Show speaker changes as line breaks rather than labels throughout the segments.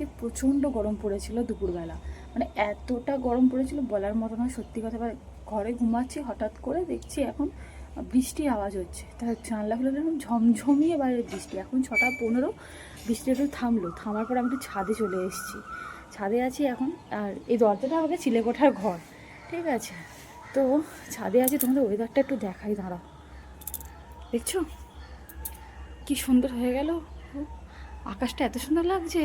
আজকে প্রচণ্ড গরম পড়েছিল দুপুরবেলা, মানে এতটা গরম পড়েছিল বলার মতো না। সত্যি কথা, ঘরে ঘুমাচ্ছি, হঠাৎ করে দেখছি এখন বৃষ্টির আওয়াজ হচ্ছে। তার জানলা খুলে দেখলাম ঝমঝমিয়ে বাইরে বৃষ্টি। এখন 6:15, বৃষ্টি একটু থামলো। থামার পর আমি একটু ছাদে চলে এসেছি। ছাদে আছি এখন। আর এই দরজাটা আমাদের চিলেকোঠার ঘর, ঠিক আছে? তো ছাদে আছি, তোমাদের ওয়েদারটা একটু দেখাই, দাঁড়াও। দেখছো কি সুন্দর হয়ে গেল, আকাশটা এত সুন্দর লাগছে।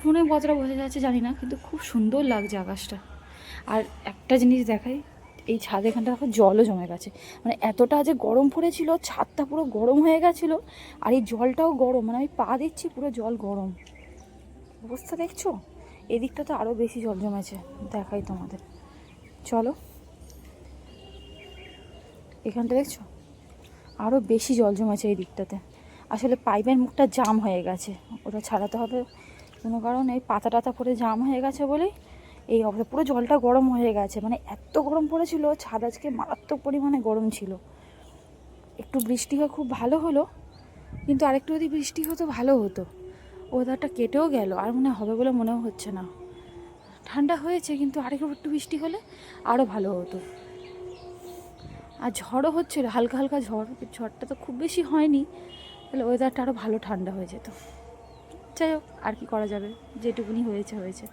ফোনে কতটা বোঝা যাচ্ছে জানি না, কিন্তু খুব সুন্দর লাগছে আকাশটা। আর একটা জিনিস দেখাই, এই ছাদ এখানটা দেখো জলও জমে গেছে। মানে এতটা যে গরম পড়েছিল, ছাদটা পুরো গরম হয়ে গেছিলো। আর এই জলটাও গরম, মানে আমি পা দিচ্ছি পুরো জল গরম অবস্থা। দেখছো এদিকটা তো আরও বেশি জল জমেছে, দেখাই তোমাদের, চলো। এখানটা দেখছো আরও বেশি জল জমেছে এই দিকটাতে। আসলে পাইপের মুখটা জাম হয়ে গেছে, ওটা ছাড়াতে হবে কোনো কারণে। এই পাতা টাতা পরে জাম হয়ে গেছে বলেই এই অবস্থা। পুরো জলটা গরম হয়ে গেছে, মানে এত গরম পড়েছিল, ছাদ আজকে মারাত্মক পরিমাণে গরম ছিল। একটু বৃষ্টি হয়ে খুব ভালো হলো, কিন্তু আরেকটু যদি বৃষ্টি হতো ভালো হতো। ওয়েদারটা কেটেও গেল, আর মনে হবে বলে মনেও হচ্ছে না। ঠান্ডা হয়েছে, কিন্তু আরেকটু বৃষ্টি হলে আরও ভালো হতো। আর ঝড়ও হচ্ছিলো, হালকা হালকা ঝড়। ঝড়টা তো খুব বেশি হয়নি, তাহলে ওয়েদারটা আরও ভালো ঠান্ডা হয়ে যেত। যাই হোক, আর কি করা যাবে, যেটুকুনি হয়েছে হয়েছে।